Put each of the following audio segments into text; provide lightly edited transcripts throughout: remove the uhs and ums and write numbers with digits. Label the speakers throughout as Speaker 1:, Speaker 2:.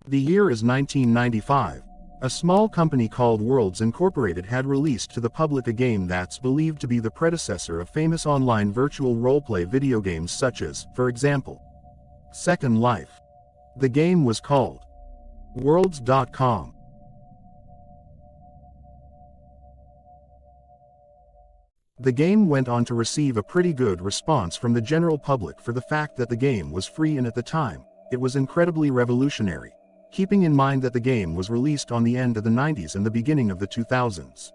Speaker 1: The year is 1995. A small company called Worlds Incorporated had released to the public a game that's believed to be the predecessor of famous online virtual roleplay video games such as, for example, Second Life. The game was called Worlds.com. The game went on to receive a pretty good response from the general public for the fact that the game was free, and at the time, it was incredibly revolutionary, keeping in mind that the game was released on the end of the 90s and the beginning of the 2000s.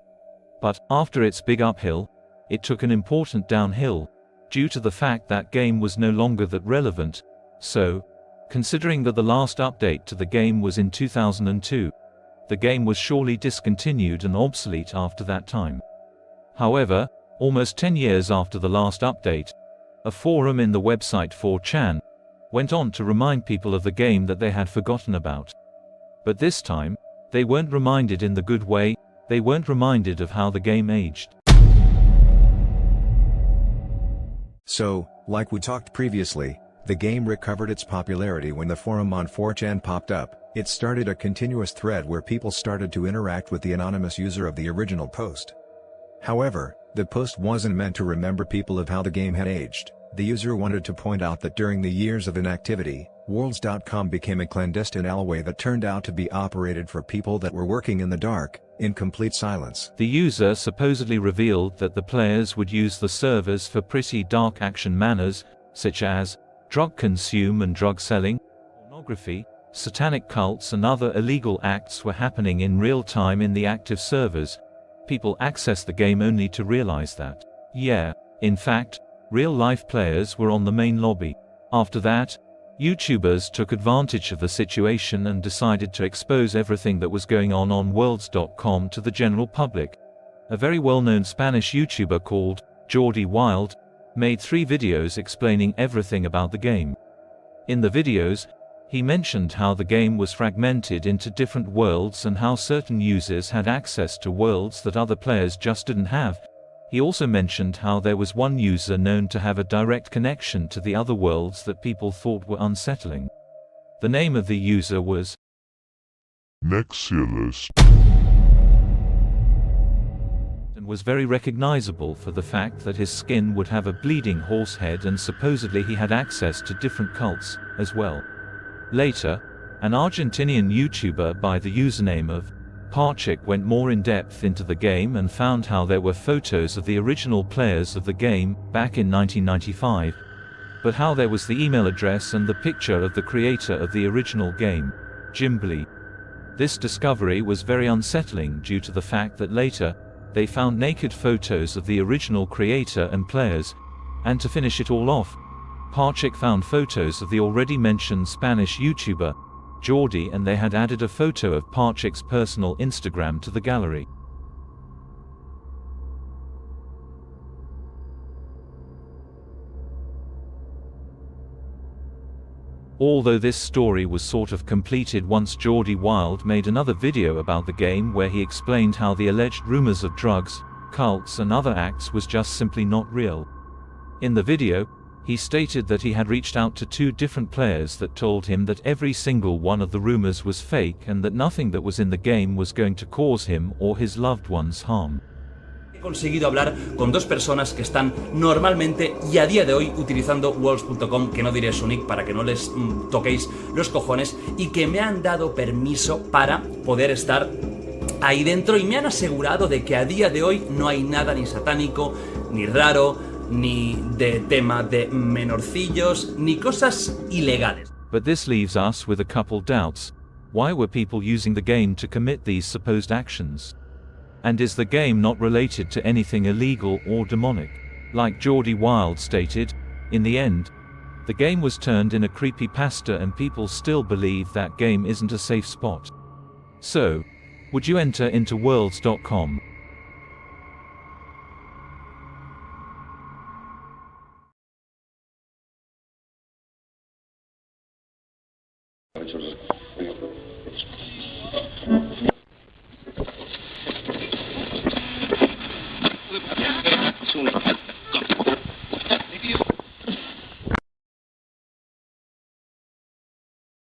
Speaker 2: But after its big uphill, it took an important downhill, due to the fact that game was no longer that relevant. So, considering that the last update to the game was in 2002, the game was surely discontinued and obsolete after that time. However, almost 10 years after the last update, a forum in the website 4chan went on to remind people of the game that they had forgotten about. But this time, they weren't reminded in the good way, they weren't reminded of how the game aged.
Speaker 3: So, like we talked previously, the game recovered its popularity when the forum on 4chan popped up. It started a continuous thread where people started to interact with the anonymous user of the original post. However, the post wasn't meant to remember people of how the game had aged. The user wanted to point out that during the years of inactivity, Worlds.com became a clandestine alleyway that turned out to be operated for people that were working in the dark, in complete silence.
Speaker 2: The user supposedly revealed that the players would use the servers for pretty dark action manners, such as drug consume and drug selling, pornography, satanic cults and other illegal acts were happening in real time in the active servers. People accessed the game only to realize that, yeah, in fact, real-life players were on the main lobby. After that, YouTubers took advantage of the situation and decided to expose everything that was going on Worlds.com to the general public. A very well-known Spanish YouTuber called Jordi Wild made 3 videos explaining everything about the game. In the videos, he mentioned how the game was fragmented into different worlds and how certain users had access to worlds that other players just didn't have. He also mentioned how there was one user known to have a direct connection to the other worlds that people thought were unsettling. The name of the user was
Speaker 4: Nexialist,
Speaker 2: and was very recognizable for the fact that his skin would have a bleeding horse head, and supposedly he had access to different cults as well. Later, an Argentinian YouTuber by the username of Parchik went more in depth into the game and found how there were photos of the original players of the game back in 1995, but how there was the email address and the picture of the creator of the original game, Jimbly. This discovery was very unsettling due to the fact that later, they found naked photos of the original creator and players, and to finish it all off, Parchik found photos of the already mentioned Spanish YouTuber, Jordi, and they had added a photo of Parchik's personal Instagram to the gallery. Although this story was sort of completed once Jordi Wild made another video about the game where he explained how the alleged rumors of drugs, cults and other acts was just simply not real. In the video, he stated that he had reached out to 2 different players that told him that every single one of the rumors was fake and that nothing that was in the game was going to cause him or his loved ones harm.
Speaker 5: He conseguido hablar con 2 personas que están normalmente y a día de hoy utilizando Worlds.com, que no diré su nick para que no les toquéis los cojones, y que me han dado permiso para poder estar ahí dentro, y me han asegurado de que a día de hoy no hay nada ni satánico, ni raro, ni de tema de menorcillos, ni cosas ilegales.
Speaker 2: But this leaves us with a couple doubts. Why were people using the game to commit these supposed actions? And is the game not related to anything illegal or demonic? Like Jordi Wild stated, in the end, the game was turned in a creepypasta and people still believe that game isn't a safe spot. So, would you enter into Worlds.com?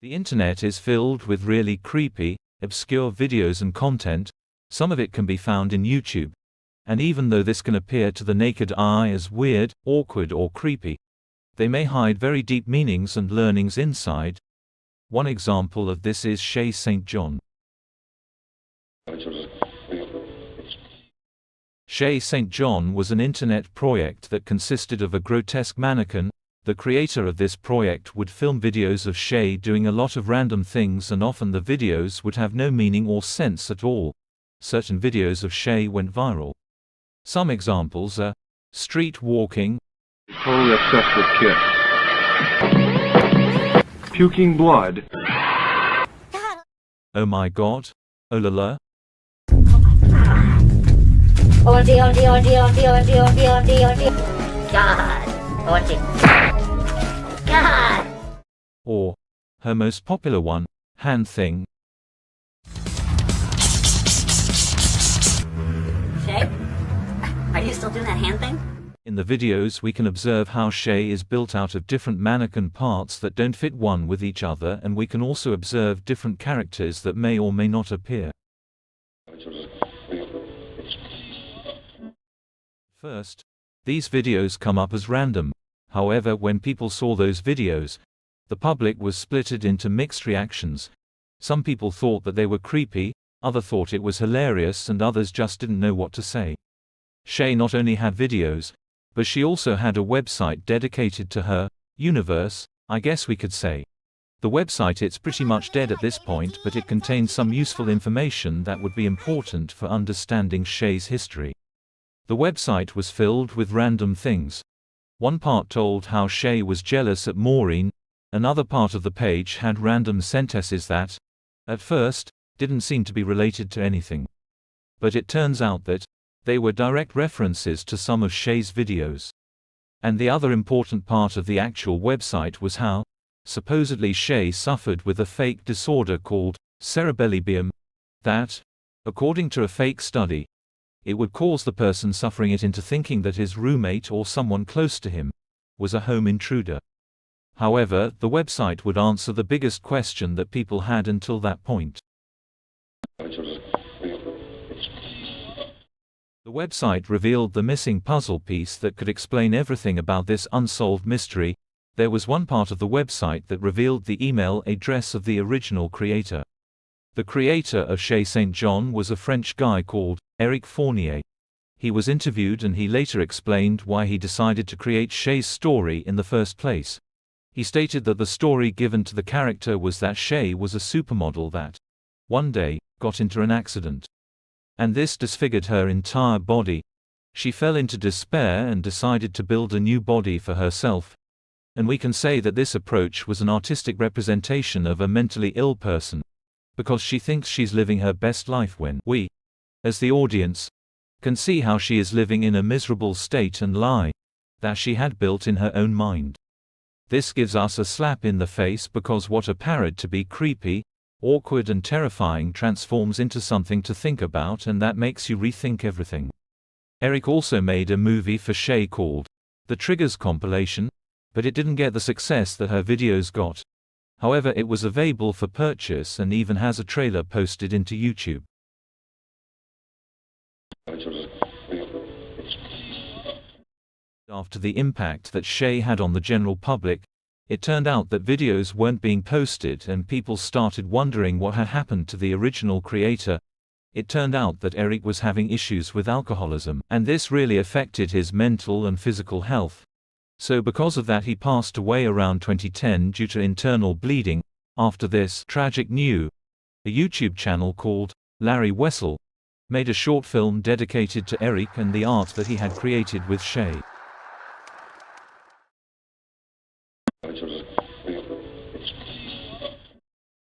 Speaker 2: The The internet is filled with really creepy, obscure videos and content. Some of it can be found in YouTube. And even though this can appear to the naked eye as weird, awkward or creepy, they may hide very deep meanings and learnings inside. One example of this is Shay St. John. Shay St. John was an internet project that consisted of a grotesque mannequin. The creator of this project would film videos of Shay doing a lot of random things, and often the videos would have no meaning or sense at all. Certain videos of Shay went viral. Some examples are street walking,
Speaker 4: totally obsessed with kids, puking blood,
Speaker 2: oh my god, oh la la,
Speaker 6: OMG, OMG, OMG, OMG, OMG, OMG, OMG, OMG. God. OMG. God.
Speaker 2: or her most popular one, hand thing.
Speaker 6: Shay? Are you still doing that hand thing?
Speaker 2: In the videos we can observe how Shay is built out of different mannequin parts that don't fit one with each other, and we can also observe different characters that may or may not appear. First, these videos come up as random. However, when people saw those videos, the public was splitted into mixed reactions. Some people thought that they were creepy, others thought it was hilarious, and others just didn't know what to say. Shay not only had videos, but she also had a website dedicated to her universe, I guess we could say. The website, it's pretty much dead at this point, but it contains some useful information that would be important for understanding Shay's history. The website was filled with random things. One part told how Shay was jealous at Maureen. Another part of the page had random sentences that, at first, didn't seem to be related to anything. But it turns out that they were direct references to some of Shay's videos. And the other important part of the actual website was how, supposedly Shay suffered with a fake disorder called cerebellibium, that, according to a fake study, it would cause the person suffering it into thinking that his roommate or someone close to him was a home intruder. However, the website would answer the biggest question that people had until that point. The website revealed the missing puzzle piece that could explain everything about this unsolved mystery. There was one part of the website that revealed the email address of the original creator. The creator of Shay St. John was a French guy called Eric Fournier. He was interviewed and he later explained why he decided to create Shay's story in the first place. He stated that the story given to the character was that Shay was a supermodel that, one day, got into an accident. And this disfigured her entire body. She fell into despair and decided to build a new body for herself. And we can say that this approach was an artistic representation of a mentally ill person, because she thinks she's living her best life when we, as the audience, can see how she is living in a miserable state and lie that she had built in her own mind. This gives us a slap in the face, because what appeared to be creepy, awkward and terrifying transforms into something to think about, and that makes you rethink everything. Eric also made a movie for Shay called The Triggers Compilation, but it didn't get the success that her videos got. However, it was available for purchase and even has a trailer posted into YouTube. After the impact that Shay had on the general public, it turned out that videos weren't being posted and people started wondering what had happened to the original creator. It turned out that Eric was having issues with alcoholism, and this really affected his mental and physical health. So because of that he passed away around 2010 due to internal bleeding. After this tragic news, a YouTube channel called Larry Wessel made a short film dedicated to Eric and the art that he had created with Shay.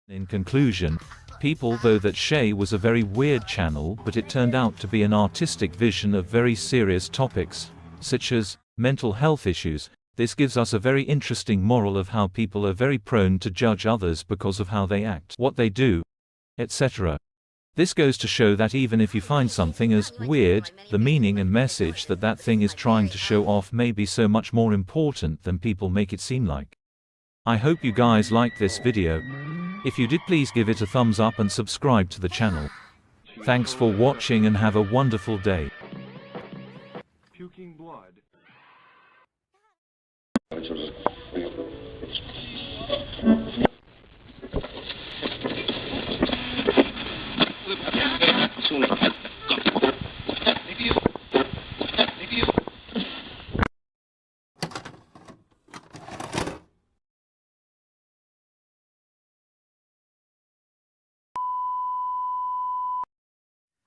Speaker 2: In conclusion, people though that Shay was a very weird channel, but it turned out to be an artistic vision of very serious topics, such as mental health issues. This gives us a very interesting moral of how people are very prone to judge others because of how they act, what they do, etc. This goes to show that even if you find something as weird, the meaning and message that that thing is trying to show off may be so much more important than people make it seem like. I hope you guys liked this video. If you did, please give it a thumbs up and subscribe to the channel. Thanks for watching and have a wonderful day.
Speaker 4: Puking blood.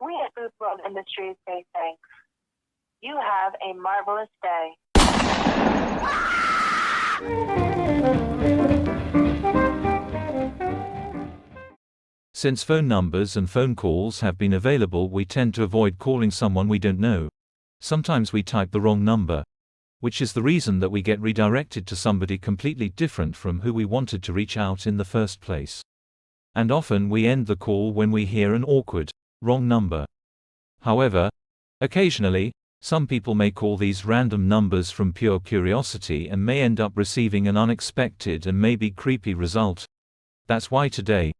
Speaker 7: We at Booth World Industries say thanks. You have a marvelous day.
Speaker 2: Since phone numbers and phone calls have been available, we tend to avoid calling someone we don't know. Sometimes we type the wrong number, which is the reason that we get redirected to somebody completely different from who we wanted to reach out in the first place. And often we end the call when we hear an awkward, wrong number. However, occasionally, some people may call these random numbers from pure curiosity and may end up receiving an unexpected and maybe creepy result. That's why today,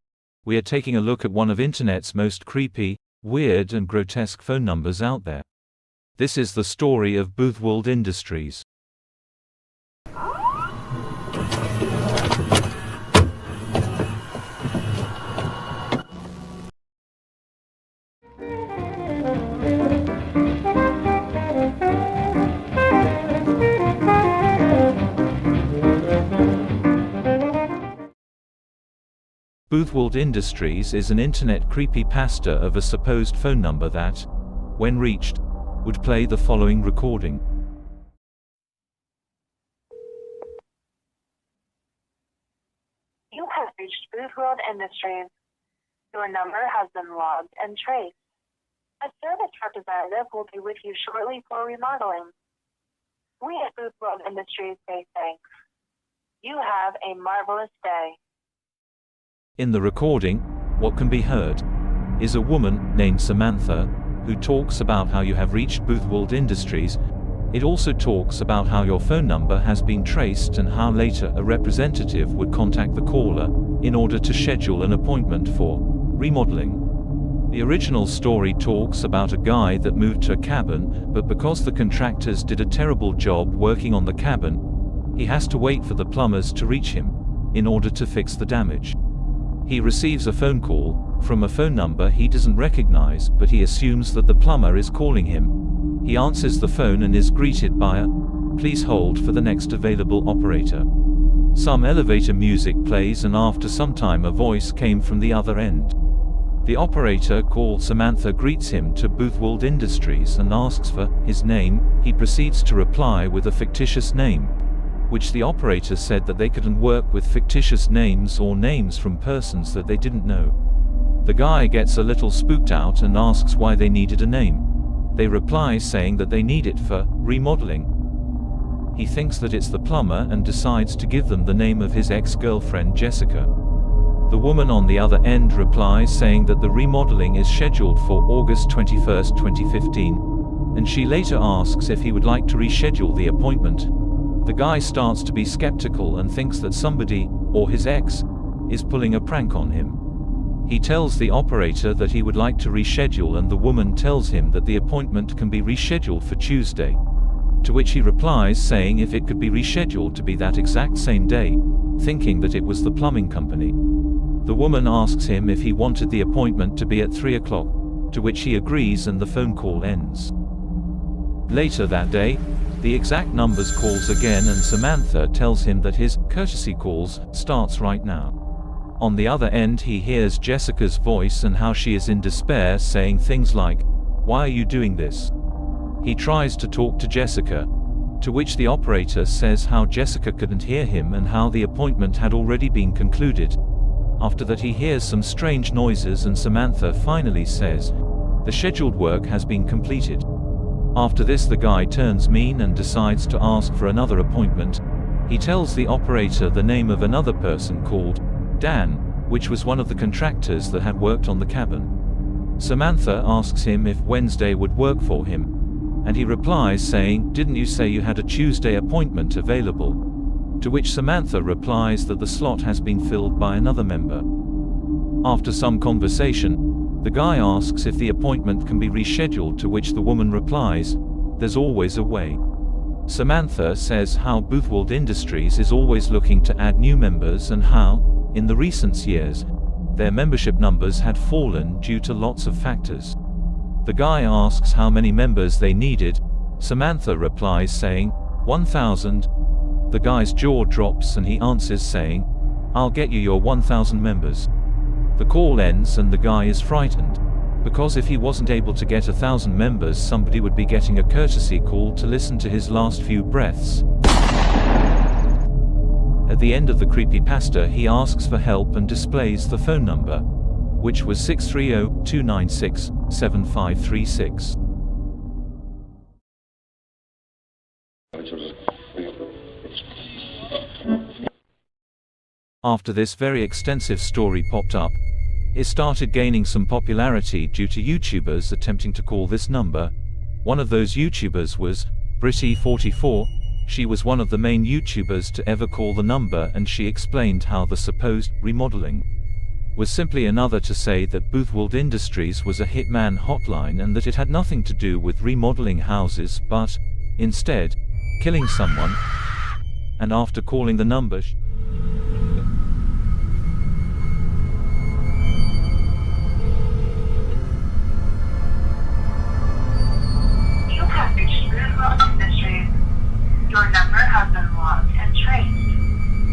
Speaker 2: we are taking a look at one of internet's most creepy, weird and grotesque phone numbers out there. This is the story of Booth World Industries. Booth World Industries is an internet creepypasta of a supposed phone number that, when reached, would play the following recording.
Speaker 7: You have reached Booth World Industries. Your number has been logged and traced. A service representative will be with you shortly for remodeling. We at Booth World Industries say thanks. You have a marvelous day.
Speaker 2: In the recording, what can be heard is a woman named Samantha who talks about how you have reached Booth World Industries. It also talks about how your phone number has been traced and how later a representative would contact the caller in order to schedule an appointment for remodeling. The original story talks about a guy that moved to a cabin, but because the contractors did a terrible job working on the cabin, he has to wait for the plumbers to reach him in order to fix the damage. He receives a phone call from a phone number he doesn't recognize, but he assumes that the plumber is calling him. He answers the phone and is greeted by a "Please hold for the next available operator." Some elevator music plays, and after some time a voice came from the other end. The operator called Samantha greets him to Booth World Industries and asks for his name. He proceeds to reply with a fictitious name, which the operator said that they couldn't work with fictitious names or names from persons that they didn't know. The guy gets a little spooked out and asks why they needed a name. They reply saying that they need it for remodeling. He thinks that it's the plumber and decides to give them the name of his ex-girlfriend Jessica. The woman on the other end replies saying that the remodeling is scheduled for August 21, 2015, and she later asks if he would like to reschedule the appointment. The guy starts to be skeptical and thinks that somebody, or his ex, is pulling a prank on him. He tells the operator that he would like to reschedule, and the woman tells him that the appointment can be rescheduled for Tuesday. To which he replies saying if it could be rescheduled to be that exact same day, thinking that it was the plumbing company. The woman asks him if he wanted the appointment to be at 3 o'clock, to which he agrees and the phone call ends. Later that day, the exact numbers calls again, and Samantha tells him that his courtesy calls starts right now. On the other end he hears Jessica's voice and how she is in despair, saying things like, "Why are you doing this?" He tries to talk to Jessica, to which the operator says how Jessica couldn't hear him and how the appointment had already been concluded. After that he hears some strange noises and Samantha finally says, "The scheduled work has been completed." After this the guy turns mean and decides to ask for another appointment. He tells the operator the name of another person called Dan, which was one of the contractors that had worked on the cabin. Samantha asks him if Wednesday would work for him, and he replies saying, "Didn't you say you had a Tuesday appointment available?" to which Samantha replies that the slot has been filled by another member. After some conversation, the guy asks if the appointment can be rescheduled, to which the woman replies, "There's always a way." Samantha says how Boothwold Industries is always looking to add new members and how, in the recent years, their membership numbers had fallen due to lots of factors. The guy asks how many members they needed. Samantha replies saying, 1,000. The guy's jaw drops and he answers saying, "I'll get you your 1,000 members." The call ends and the guy is frightened, because if he wasn't able to get 1,000 members, somebody would be getting a courtesy call to listen to his last few breaths. At the end of the creepypasta, he asks for help and displays the phone number, which was 630-296-7536. After this very extensive story popped up, it started gaining some popularity due to YouTubers attempting to call this number. One of those YouTubers was Britty44. She was one of the main YouTubers to ever call the number, and she explained how the supposed remodeling was simply another to say that Boothwold Industries was a hitman hotline and that it had nothing to do with remodeling houses, but, instead, killing someone. And after calling the number,
Speaker 7: Your number has been logged and traced.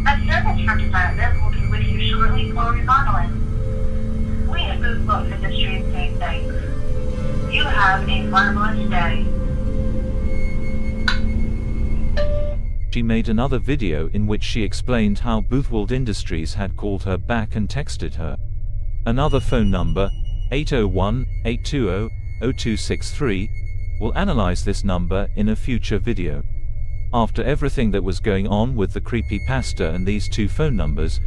Speaker 7: A service representative will be with you shortly for remodeling. We at Boothwold Industries say thanks. You have a marvelous day.
Speaker 2: She made another video in which she explained how Boothwold Industries had called her back and texted her another phone number, 801-820-0263. We'll analyze this number in a future video. After everything that was going on with the creepypasta and these two phone numbers,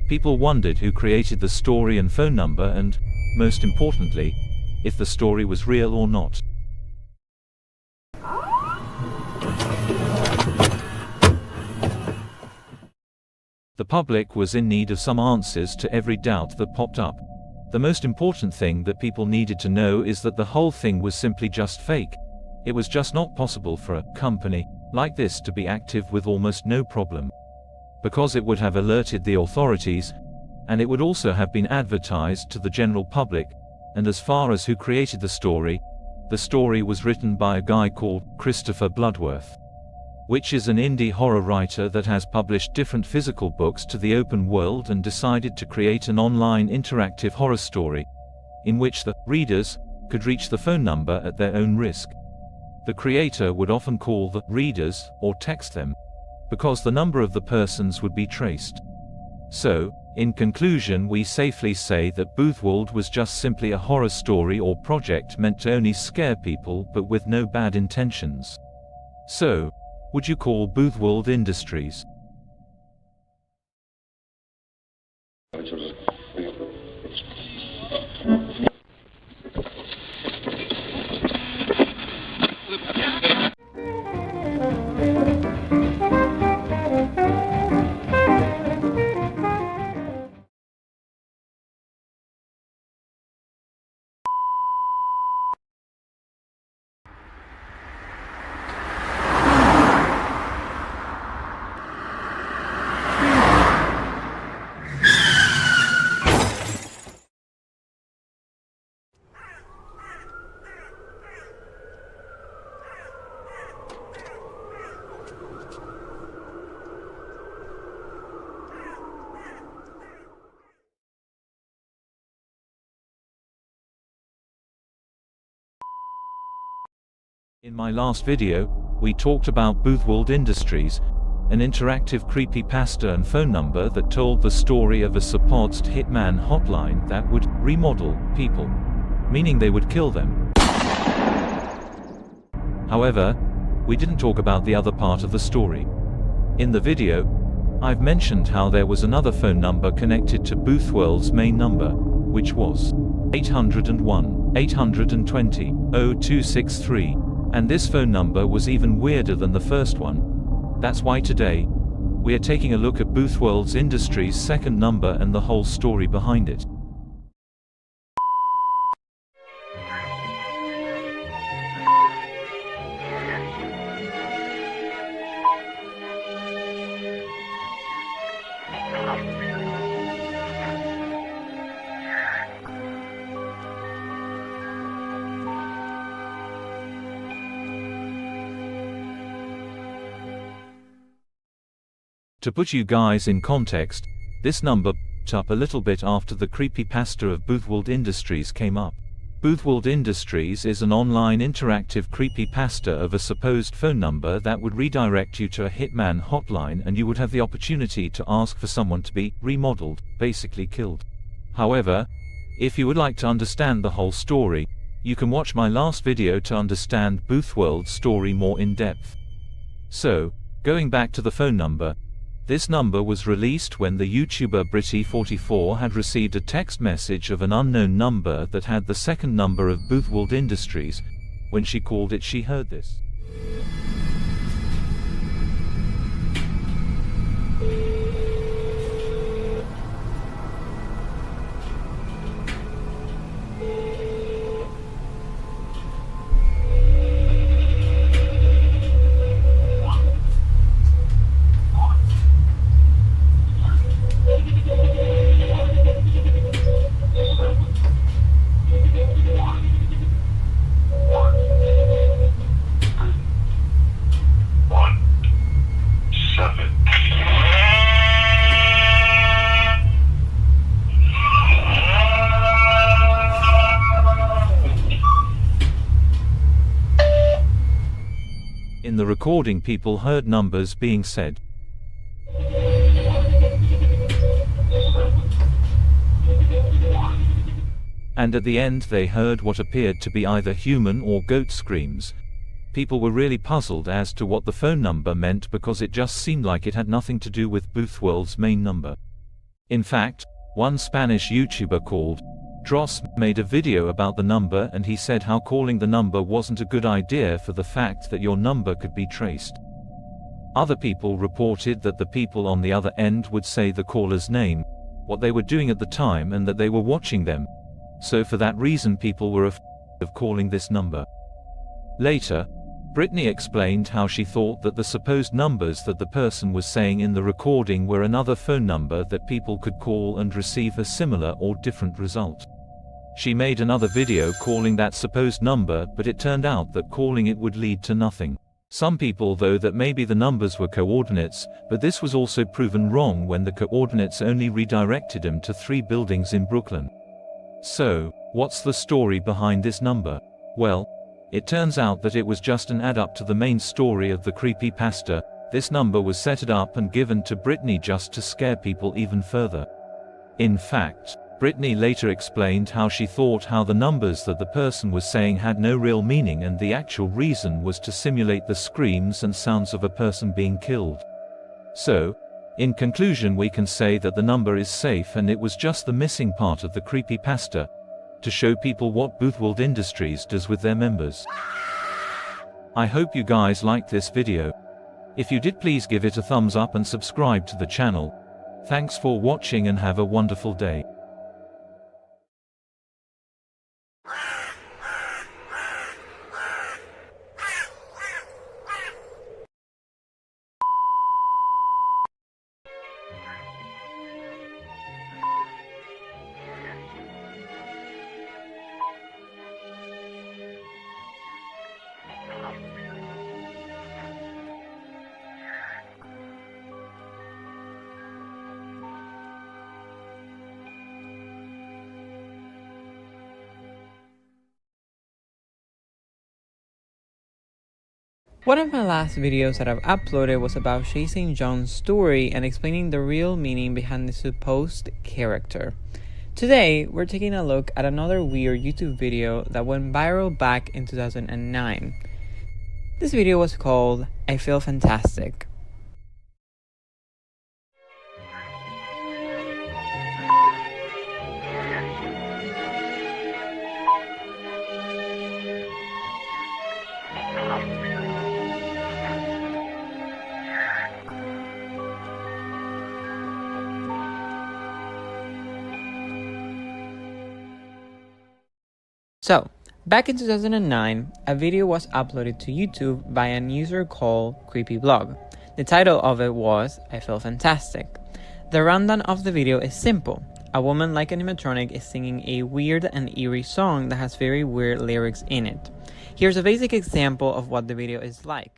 Speaker 2: people wondered who created the story and phone number, and, most importantly, if the story was real or not. The public was in need of some answers to every doubt that popped up. The most important thing that people needed to know is that the whole thing was simply just fake. It was just not possible for a company like this to be active with almost no problem, because it would have alerted the authorities, and it would also have been advertised to the general public. And as far as who created the story was written by a guy called Christopher Bloodworth, which is an indie horror writer that has published different physical books to the open world and decided to create an online interactive horror story in which the readers could reach the phone number at their own risk. The creator would often call the readers or text them, because the number of the persons would be traced. So, in conclusion, we safely say that Boothwold was just simply a horror story or project meant to only scare people, but with no bad intentions. So, would you call Boothwold Industries? In my last video, we talked about Boothwold Industries, an interactive creepypasta and phone number that told the story of a supposed hitman hotline that would remodel people, meaning they would kill them. However, we didn't talk about the other part of the story. In the video, I've mentioned how there was another phone number connected to Boothwold's main number, which was 801-820-0263. And this phone number was even weirder than the first one. That's why today, we are taking a look at Boothworld's Industries' second number and the whole story behind it. To put you guys in context, this number popped up a little bit after the creepypasta of Boothworld Industries came up. Boothworld Industries is an online interactive creepypasta of a supposed phone number that would redirect you to a hitman hotline, and you would have the opportunity to ask for someone to be remodeled, basically killed. However, if you would like to understand the whole story, you can watch my last video to understand Boothworld's story more in depth. So, going back to the phone number, this number was released when the YouTuber Britty44 had received a text message of an unknown number that had the second number of Boothworld Industries. When she called it, she heard this. In the recording, people heard numbers being said. And at the end they heard what appeared to be either human or goat screams. People were really puzzled as to what the phone number meant, because it just seemed like it had nothing to do with Boothworld's main number. In fact, one Spanish YouTuber called Dross made a video about the number, and he said how calling the number wasn't a good idea for the fact that your number could be traced. Other people reported that the people on the other end would say the caller's name, what they were doing at the time, and that they were watching them. So for that reason people were afraid of calling this number. Later, Brittany explained how she thought that the supposed numbers that the person was saying in the recording were another phone number that people could call and receive a similar or different result. She made another video calling that supposed number, but it turned out that calling it would lead to nothing. Some people thought that maybe the numbers were coordinates, but this was also proven wrong when the coordinates only redirected them to 3 buildings in Brooklyn. So, what's the story behind this number? Well, it turns out that it was just an add-up to the main story of the creepypasta. This number was set up and given to Brittany just to scare people even further. In fact, Brittany later explained how she thought how the numbers that the person was saying had no real meaning, and the actual reason was to simulate the screams and sounds of a person being killed. So, in conclusion, we can say that the number is safe, and it was just the missing part of the creepypasta, to show people what Boothworld Industries does with their members. I hope you guys liked this video. If you did, please give it a thumbs up and subscribe to the channel. Thanks for watching and have a wonderful day.
Speaker 8: One of my last videos that I've uploaded was about chasing John's story and explaining the real meaning behind the supposed character. Today, we're taking a look at another weird YouTube video that went viral back in 2009. This video was called I Feel Fantastic. So, back in 2009, a video was uploaded to YouTube by a user called CreepyBlog. The title of it was, "I Feel Fantastic." The rundown of the video is simple. A woman like animatronic is singing a weird and eerie song that has very weird lyrics in it. Here's a basic example of what the video is like.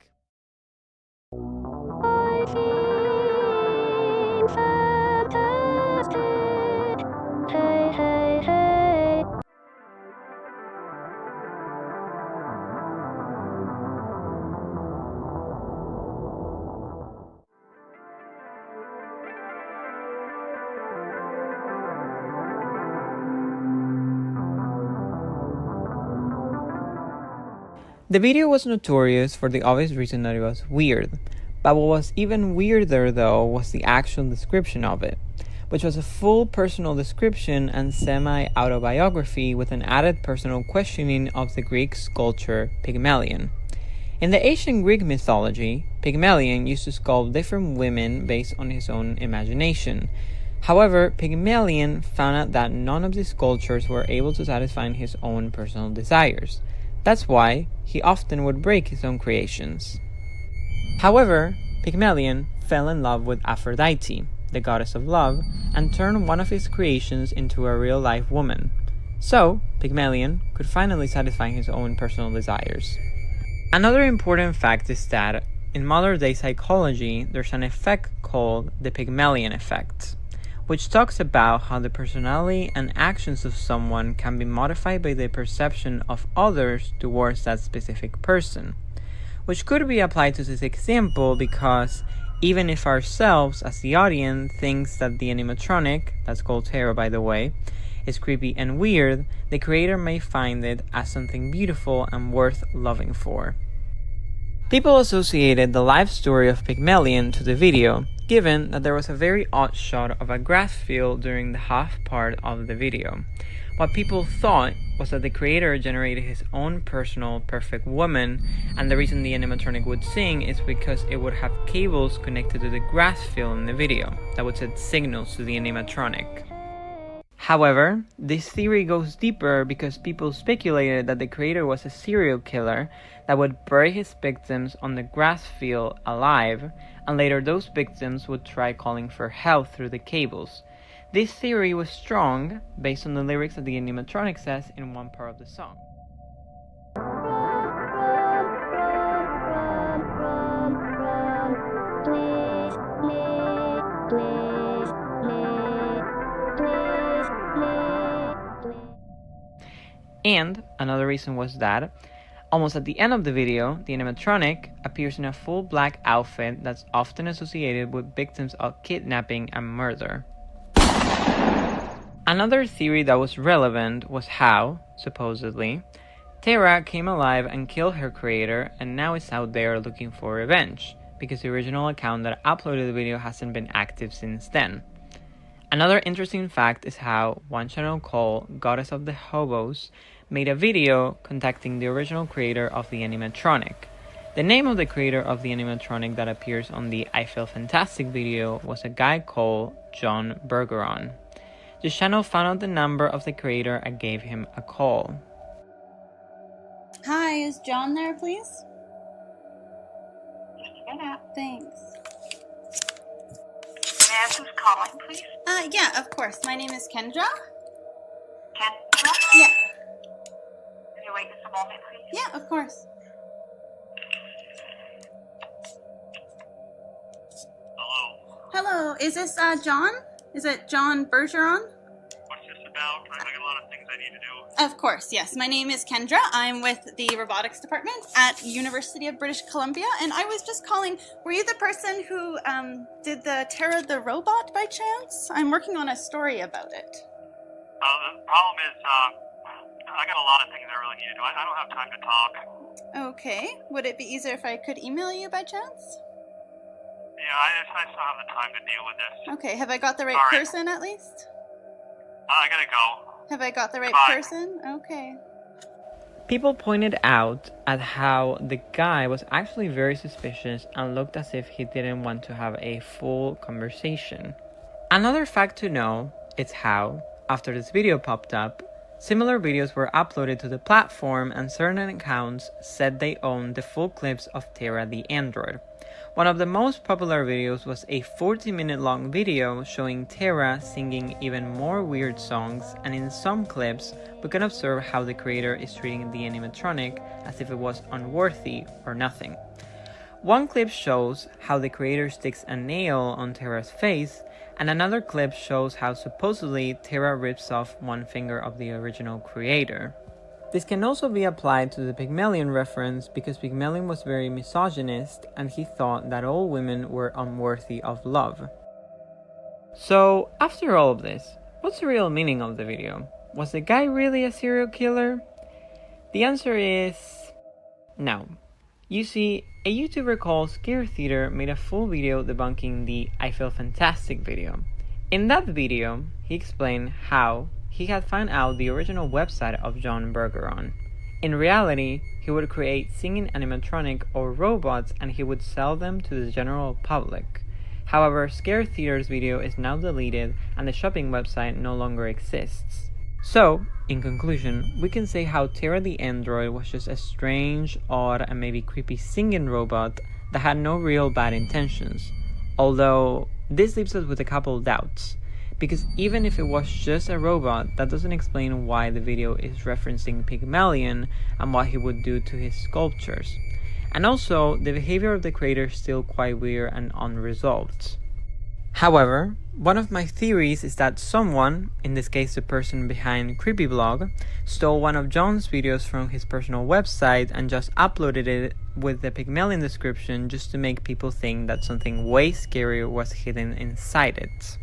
Speaker 8: The video was notorious for the obvious reason that it was weird, but what was even weirder though was the actual description of it, which was a full personal description and semi-autobiography with an added personal questioning of the Greek sculptor Pygmalion. In the ancient Greek mythology, Pygmalion used to sculpt different women based on his own imagination. However, Pygmalion found out that none of these sculptures were able to satisfy his own personal desires. That's why he often would break his own creations. However, Pygmalion fell in love with Aphrodite, the goddess of love, and turned one of his creations into a real-life woman. So, Pygmalion could finally satisfy his own personal desires. Another important fact is that in modern-day psychology, there's an effect called the Pygmalion effect, which talks about how the personality and actions of someone can be modified by the perception of others towards that specific person, which could be applied to this example because even if ourselves as the audience thinks that the animatronic, that's called Terra by the way, is creepy and weird, the creator may find it as something beautiful and worth loving for. People associated the life story of Pygmalion to the video, given that there was a very odd shot of a grass field during the half part of the video. What people thought was that the creator generated his own personal perfect woman, and the reason the animatronic would sing is because it would have cables connected to the grass field in the video that would send signals to the animatronic. However, this theory goes deeper because people speculated that the creator was a serial killer that would bury his victims on the grass field alive, and later those victims would try calling for help through the cables. This theory was strong based on the lyrics that the animatronic says in one part of the song. And another reason was that, almost at the end of the video, the animatronic appears in a full black outfit that's often associated with victims of kidnapping and murder. Another theory that was relevant was how, supposedly, Terra came alive and killed her creator and now is out there looking for revenge, because the original account that uploaded the video hasn't been active since then. Another interesting fact is how one channel called Goddess of the Hobos made a video contacting the original creator of the animatronic. The name of the creator of the animatronic that appears on the I Feel Fantastic video was a guy called John Bergeron. The channel found out the number of the creator and gave him a call.
Speaker 9: Hi, is John there, please? Thanks.
Speaker 7: May I ask who's calling, please?
Speaker 9: Yeah, of course. My name is Kendra.
Speaker 7: Kendra?
Speaker 9: Yeah.
Speaker 7: Can you wait just a moment, please?
Speaker 9: Yeah, of course. Hello, is this John? Is it John Bergeron?
Speaker 10: What's this about? I got a lot of things I need to do.
Speaker 9: Of course, yes. My name is Kendra. I'm with the robotics department at University of British Columbia, and I was just calling, were you the person who did the Terra the robot by chance? I'm working on a story about it.
Speaker 10: The problem is, I got a lot of things I really need to do. I don't have time to talk.
Speaker 9: Okay. Would it be easier if I could email you by chance?
Speaker 10: Yeah, I just don't have the time to deal with this.
Speaker 9: Okay, have I got the right person at least?
Speaker 10: I gotta go.
Speaker 9: Have I got the right
Speaker 10: Goodbye.
Speaker 9: person? Okay.
Speaker 8: People pointed out at how the guy was actually very suspicious and looked as if he didn't want to have a full conversation. Another fact to know is how, after this video popped up, Similar videos were uploaded to the platform, and certain accounts said they owned the full clips of Terra the android. One of the most popular videos was a 40-minute long video showing Terra singing even more weird songs, and in some clips we can observe how the creator is treating the animatronic as if it was unworthy or nothing. One clip shows how the creator sticks a nail on Terra's face, and another clip shows how supposedly Terra rips off one finger of the original creator. This can also be applied to the Pygmalion reference, because Pygmalion was very misogynist and he thought that all women were unworthy of love. So, after all of this, what's the real meaning of the video? Was the guy really a serial killer? The answer is no. You see, a YouTuber called Scare Theater made a full video debunking the I Feel Fantastic video. In that video, he explained how he had found out the original website of John Bergeron. In reality, he would create singing animatronic or robots and he would sell them to the general public. However, Scare Theater's video is now deleted and the shopping website no longer exists. So, in conclusion, we can say how Terra the android was just a strange, odd, and maybe creepy singing robot that had no real bad intentions. Although, this leaves us with a couple doubts, because even if it was just a robot, that doesn't explain why the video is referencing Pygmalion and what he would do to his sculptures. And also, the behavior of the creator is still quite weird and unresolved. However, one of my theories is that someone, in this case the person behind Creepyblog, stole one of John's videos from his personal website and just uploaded it with the Pygmalion description just to make people think that something way scarier was hidden inside it.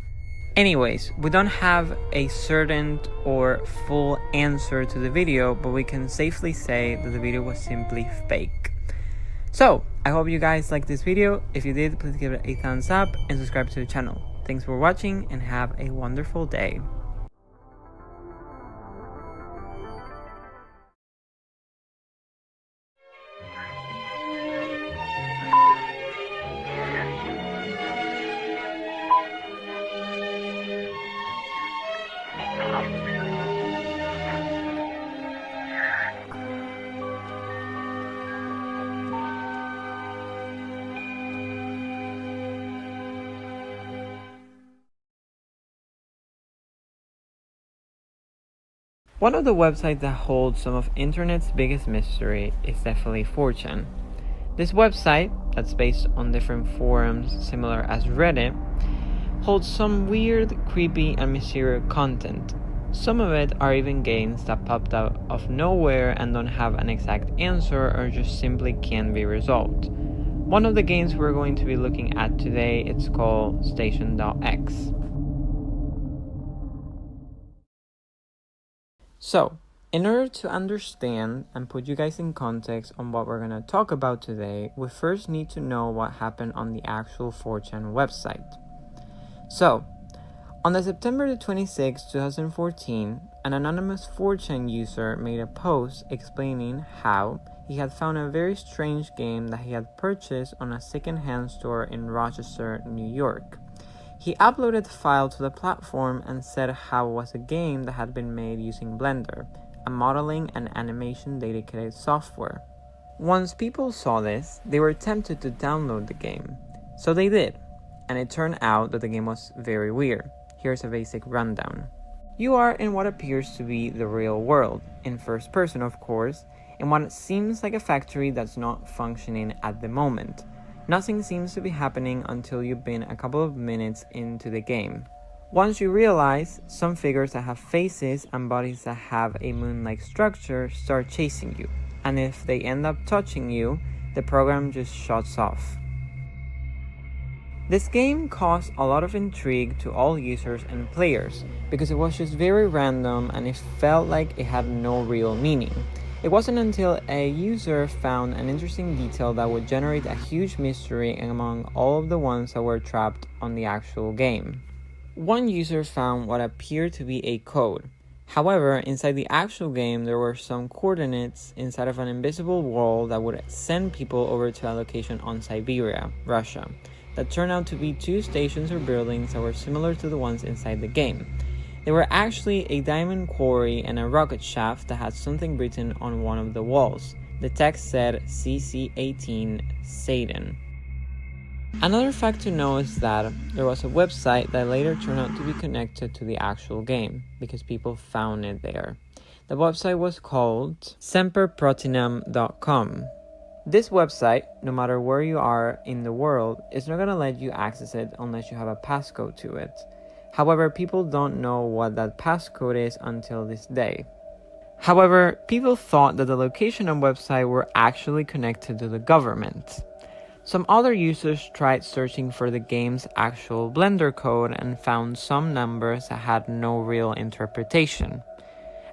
Speaker 8: Anyways, we don't have a certain or full answer to the video, but we can safely say that the video was simply fake. So, I hope you guys liked this video. If you did, please give it a thumbs up and subscribe to the channel. Thanks for watching and have a wonderful day. One of the websites that holds some of internet's biggest mystery is definitely 4chan. This website, that's based on different forums similar as Reddit, holds some weird, creepy, and mysterious content. Some of it are even games that popped out of nowhere and don't have an exact answer or just simply can't be resolved. One of the games we're going to be looking at today, it's called Station.x. So, in order to understand and put you guys in context on what we're going to talk about today, we first need to know what happened on the actual 4chan website. So, on the September 26, 2014, an anonymous 4chan user made a post explaining how he had found a very strange game that he had purchased on a second-hand store in Rochester, New York. He uploaded the file to the platform and said how it was a game that had been made using Blender, a modeling and animation dedicated software. Once people saw this, they were tempted to download the game. So they did, and it turned out that the game was very weird. Here's a basic rundown. You are in what appears to be the real world, in first person of course, in what seems like a factory that's not functioning at the moment. Nothing seems to be happening until you've been a couple of minutes into the game. Once you realize, some figures that have faces and bodies that have a moon-like structure start chasing you, and if they end up touching you, the program just shuts off. This game caused a lot of intrigue to all users and players, because it was just very random and it felt like it had no real meaning. It wasn't until a user found an interesting detail that would generate a huge mystery among all of the ones that were trapped on the actual game. One user found what appeared to be a code. However, inside the actual game there were some coordinates inside of an invisible wall that would send people over to a location on Siberia, Russia, that turned out to be two stations or buildings that were similar to the ones inside the game. They were actually a diamond quarry and a rocket shaft that had something written on one of the walls. The text said CC18 Satan. Another fact to know is that there was a website that later turned out to be connected to the actual game because people found it there. The website was called semperprotinam.com. This website, no matter where you are in the world, is not going to let you access it unless you have a passcode to it. However, people don't know what that passcode is until this day. However, people thought that the location and website were actually connected to the government. Some other users tried searching for the game's actual Blender code and found some numbers that had no real interpretation.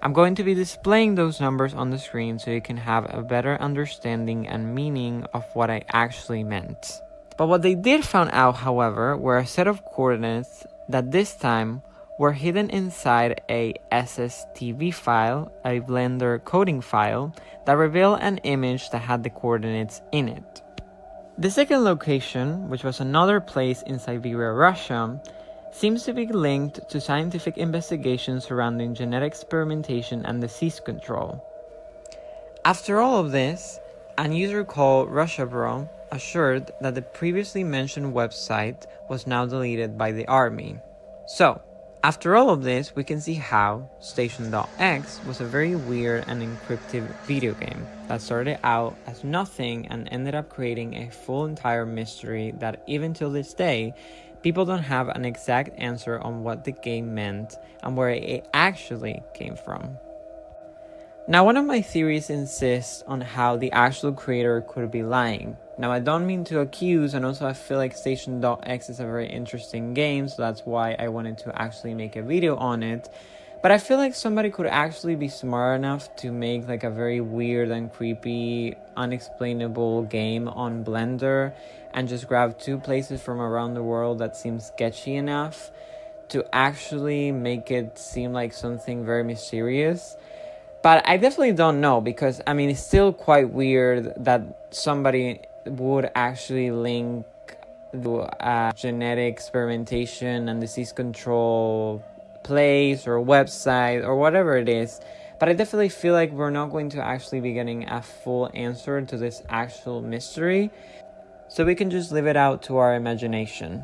Speaker 8: I'm going to be displaying those numbers on the screen so you can have a better understanding and meaning of what I actually meant. But what they did find out, however, were a set of coordinates that this time were hidden inside a SSTV file, a Blender coding file, that revealed an image that had the coordinates in it. The second location, which was another place in Siberia, Russia, seems to be linked to scientific investigations surrounding genetic experimentation and disease control. After all of this, a user called RussiaBro assured that the previously mentioned website was now deleted by the army. So, after all of this, we can see how Station.X was a very weird and encrypted video game that started out as nothing and ended up creating a full entire mystery that even till this day, people don't have an exact answer on what the game meant and where it actually came from. Now, one of my theories insists on how the actual creator could be lying. Now, I don't mean to accuse, and also I feel like Station.X is a very interesting game, so that's why I wanted to actually make a video on it. But I feel like somebody could actually be smart enough to make like a very weird and creepy, unexplainable game on Blender and just grab two places from around the world that seem sketchy enough to actually make it seem like something very mysterious. But I definitely don't know, because I mean, it's still quite weird that somebody would actually link the genetic experimentation and disease control place or website or whatever it is. But I definitely feel like we're not going to actually be getting a full answer to this actual mystery, so we can just leave it out to our imagination.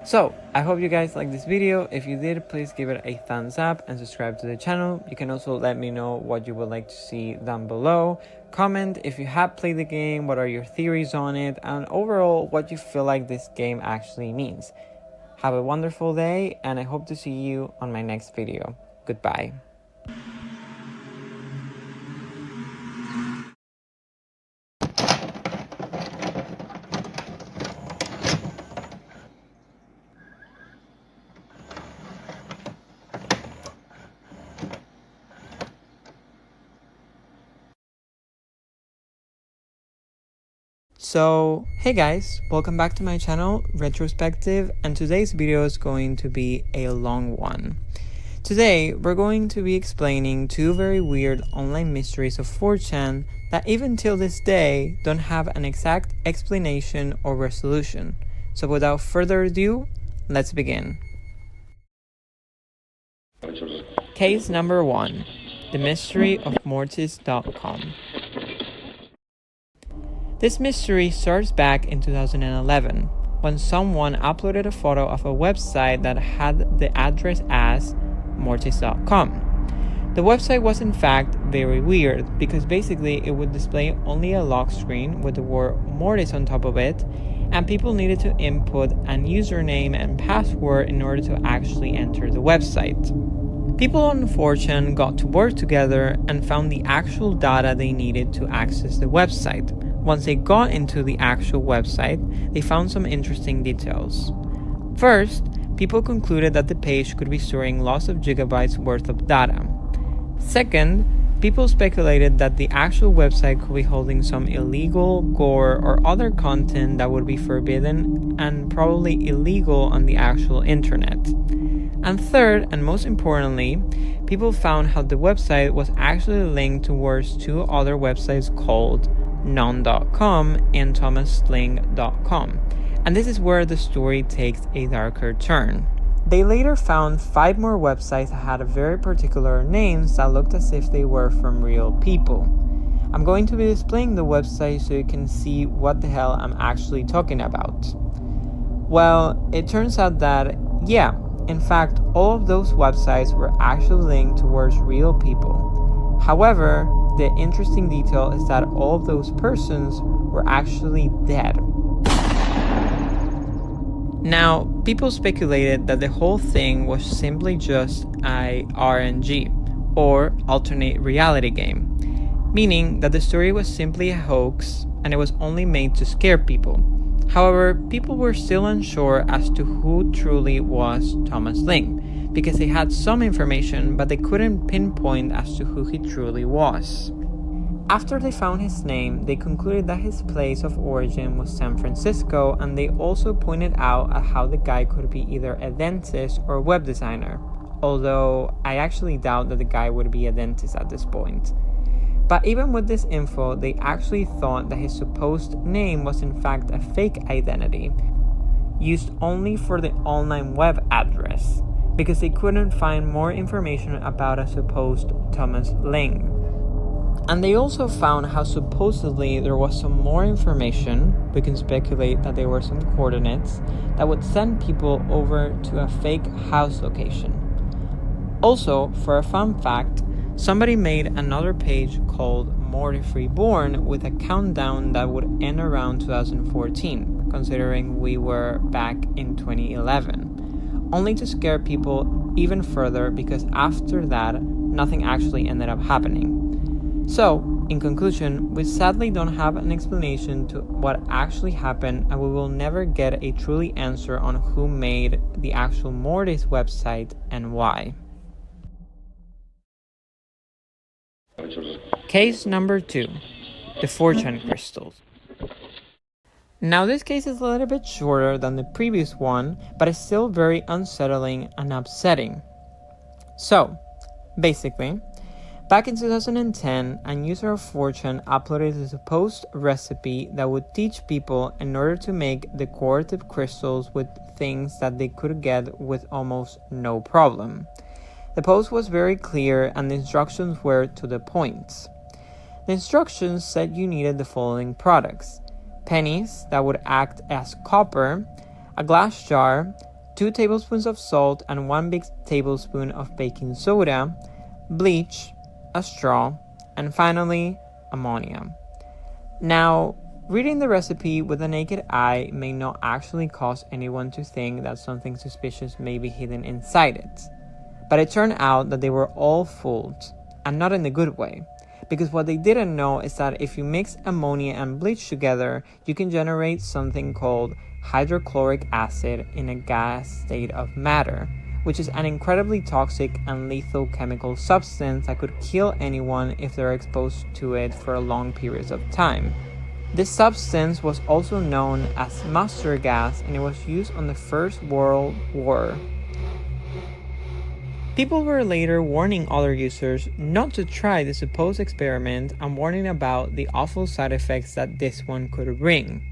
Speaker 8: So, I hope you guys liked this video. If you did, please give it a thumbs up and subscribe to the channel. You can also let me know what you would like to see down below. Comment if you have played the game, what are your theories on it, and overall what you feel like this game actually means. Have a wonderful day, and I hope to see you on my next video. Goodbye. So, hey guys, welcome back to my channel, Retrospective, and today's video is going to be a long one. Today, we're going to be explaining two very weird online mysteries of 4chan that even till this day don't have an exact explanation or resolution. So without further ado, let's begin. Case number 1, The Mystery of Mortis.com. This mystery starts back in 2011, when someone uploaded a photo of a website that had the address as Mortis.com. The website was in fact very weird, because basically it would display only a lock screen with the word Mortis on top of it, and people needed to input a username and password in order to actually enter the website. People on 4chan got to work together and found the actual data they needed to access the website. Once they got into the actual website, they found some interesting details. First, people concluded that the page could be storing lots of gigabytes worth of data. Second, people speculated that the actual website could be holding some illegal, gore, or other content that would be forbidden and probably illegal on the actual internet. And third, and most importantly, people found how the website was actually linked towards two other websites called non.com and thomasling.com, And this is where the story takes a darker turn. They later found 5 more websites that had very particular names that looked as if they were from real people. I'm going to be displaying the website so you can see what the hell I'm actually talking about. Well, it turns out that, yeah, in fact, all of those websites were actually linked towards real people. However, the interesting detail is that all of those persons were actually dead. Now, people speculated that the whole thing was simply just a RNG, or alternate reality game, meaning that the story was simply a hoax and it was only made to scare people. However, people were still unsure as to who truly was Thomas Ling, because they had some information but they couldn't pinpoint as to who he truly was. After they found his name, they concluded that his place of origin was San Francisco, and they also pointed out at how the guy could be either a dentist or a web designer, although I actually doubt that the guy would be a dentist at this point. But even with this info, they actually thought that his supposed name was in fact a fake identity, used only for the online web address, because they couldn't find more information about a supposed Thomas Ling. And they also found how supposedly there was some more information, we can speculate that there were some coordinates, that would send people over to a fake house location. Also, for a fun fact, somebody made another page called Mortis Reborn with a countdown that would end around 2014, considering we were back in 2011, only to scare people even further because after that, nothing actually ended up happening. So, in conclusion, we sadly don't have an explanation to what actually happened, and we will never get a truly answer on who made the actual Mortis website and why. Case number 2, the fortune crystals. Now this case is a little bit shorter than the previous one, but it's still very unsettling and upsetting. So, basically, back in 2010, a user of Fortune uploaded a supposed recipe that would teach people in order to make decorative crystals with things that they could get with almost no problem. The post was very clear and the instructions were to the point. The instructions said you needed the following products: pennies that would act as copper, a glass jar, 2 tablespoons of salt and 1 big tablespoon of baking soda, bleach, a straw, and finally, ammonia. Now, reading the recipe with the naked eye may not actually cause anyone to think that something suspicious may be hidden inside it. But it turned out that they were all fooled, and not in a good way, because what they didn't know is that if you mix ammonia and bleach together, you can generate something called hydrochloric acid in a gas state of matter, which is an incredibly toxic and lethal chemical substance that could kill anyone if they're exposed to it for long periods of time. This substance was also known as mustard gas, and it was used on the First World War. People were later warning other users not to try the supposed experiment and warning about the awful side effects that this one could bring.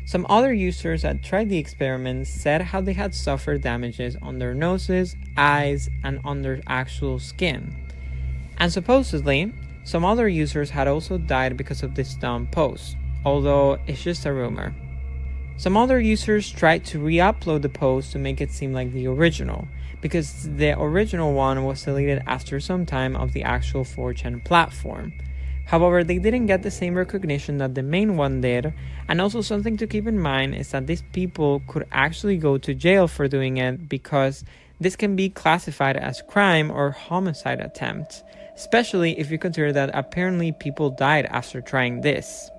Speaker 8: Some other users that tried the experiment said how they had suffered damages on their noses, eyes, and on their actual skin. And supposedly, some other users had also died because of this dumb post, although it's just a rumor. Some other users tried to re-upload the post to make it seem like the original, because the original one was deleted after some time of the actual 4chan platform. However, they didn't get the same recognition that the main one did, and also something to keep in mind is that these people could actually go to jail for doing it, because this can be classified as crime or homicide attempt, especially if you consider that apparently people died after trying this.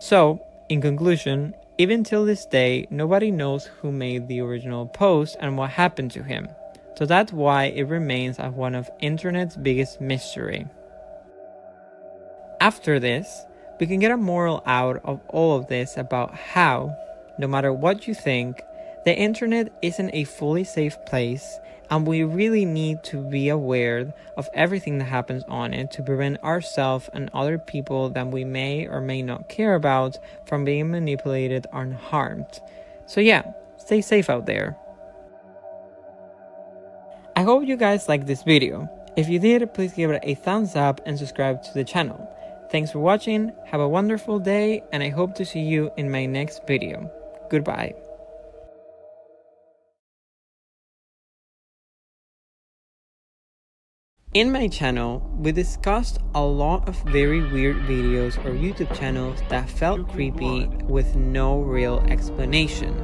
Speaker 8: So, in conclusion, even till this day, nobody knows who made the original post and what happened to him. So that's why it remains as one of internet's biggest mystery. After this, we can get a moral out of all of this about how, no matter what you think, the internet isn't a fully safe place, and we really need to be aware of everything that happens on it to prevent ourselves and other people that we may or may not care about from being manipulated or harmed. So yeah, stay safe out there. I hope you guys liked this video. If you did, please give it a thumbs up and subscribe to the channel. Thanks for watching, have a wonderful day, and I hope to see you in my next video. Goodbye. In my channel, we discussed a lot of very weird videos or YouTube channels that felt creepy with no real explanation.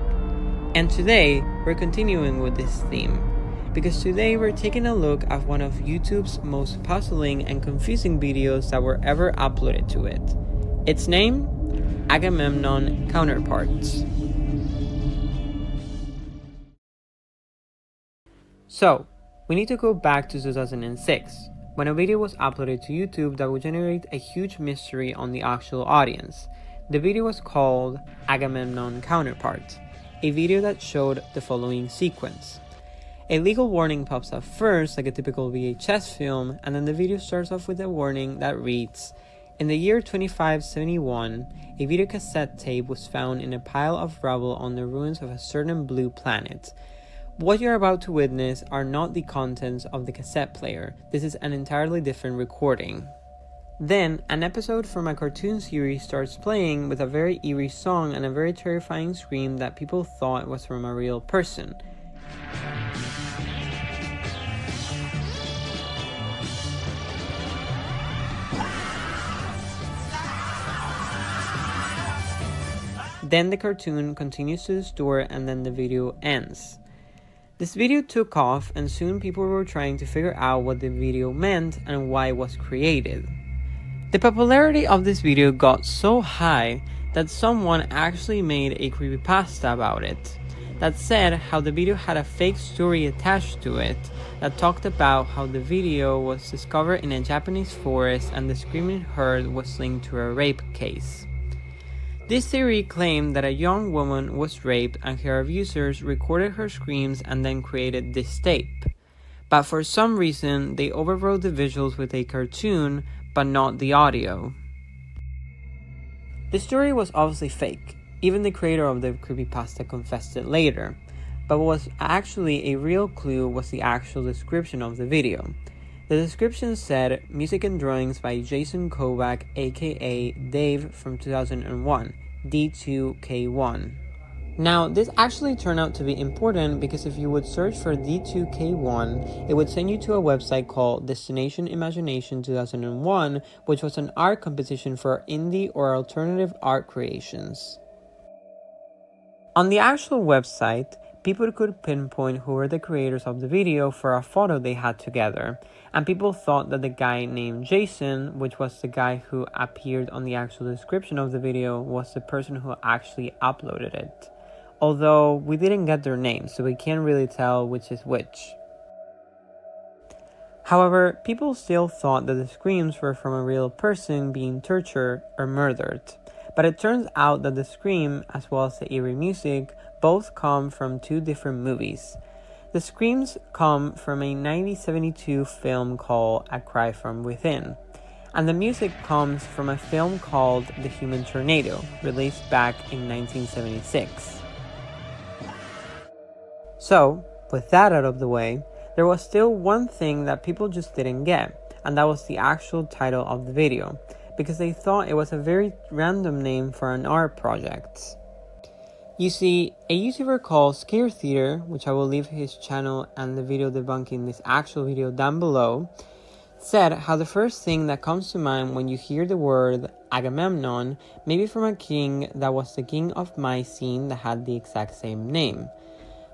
Speaker 8: And today, we're continuing with this theme, because today we're taking a look at one of YouTube's most puzzling and confusing videos that were ever uploaded to it. Its name? Agamemnon Counterparts. So, we need to go back to 2006, when a video was uploaded to YouTube that would generate a huge mystery on the actual audience. The video was called Agamemnon Counterparts, a video that showed the following sequence. A legal warning pops up first, like a typical VHS film, and then the video starts off with a warning that reads, "In the year 2571, a videocassette tape was found in a pile of rubble on the ruins of a certain blue planet. What you're about to witness are not the contents of the cassette player. This is an entirely different recording." Then, an episode from a cartoon series starts playing with a very eerie song and a very terrifying scream that people thought was from a real person. Then the cartoon continues to the store and then the video ends. This video took off and soon people were trying to figure out what the video meant and why it was created. The popularity of this video got so high that someone actually made a creepypasta about it that said how the video had a fake story attached to it that talked about how the video was discovered in a Japanese forest and the screaming heard was linked to a rape case. This theory claimed that a young woman was raped and her abusers recorded her screams and then created this tape. But for some reason, they overrode the visuals with a cartoon, but not the audio. The story was obviously fake. Even the creator of the creepypasta confessed it later. But what was actually a real clue was the actual description of the video. The description said, "Music and drawings by Jason Kovac, aka Dave from 2001, D2K1. Now, this actually turned out to be important because if you would search for D2K1, it would send you to a website called Destination Imagination 2001, which was an art competition for indie or alternative art creations. On the actual website, people could pinpoint who were the creators of the video for a photo they had together, and people thought that the guy named Jason, which was the guy who appeared on the actual description of the video, was the person who actually uploaded it. Although we didn't get their names, so we can't really tell which is which. However, people still thought that the screams were from a real person being tortured or murdered. But it turns out that the scream, as well as the eerie music, both come from two different movies. The screams come from a 1972 film called A Cry From Within, and the music comes from a film called The Human Tornado, released back in 1976. So, with that out of the way, there was still one thing that people just didn't get, and that was the actual title of the video, because they thought it was a very random name for an art project. You see, a YouTuber called Scare Theater, which I will leave his channel and the video debunking this actual video down below, said how the first thing that comes to mind when you hear the word Agamemnon may be from a king that was the king of Mycenae that had the exact same name.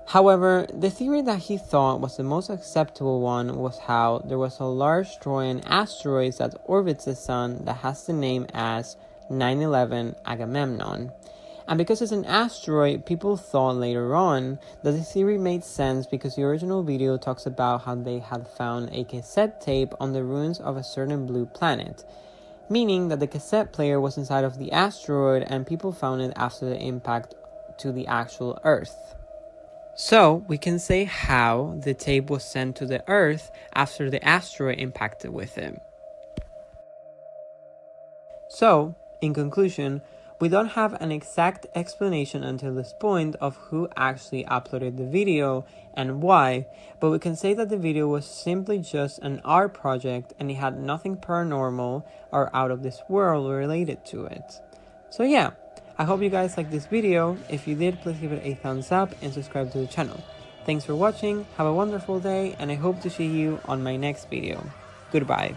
Speaker 8: However, the theory that he thought was the most acceptable one was how there was a large Trojan asteroid that orbits the sun that has the name as 911 Agamemnon. And because it's an asteroid, people thought later on that the theory made sense because the original video talks about how they had found a cassette tape on the ruins of a certain blue planet, meaning that the cassette player was inside of the asteroid and people found it after the impact to the actual Earth. So we can say how the tape was sent to the Earth after the asteroid impacted with it. So, in conclusion, we don't have an exact explanation until this point of who actually uploaded the video and why, but we can say that the video was simply just an art project and it had nothing paranormal or out of this world related to it. So yeah, I hope you guys liked this video. If you did, please give it a thumbs up and subscribe to the channel. Thanks for watching, have a wonderful day, and I hope to see you on my next video. Goodbye.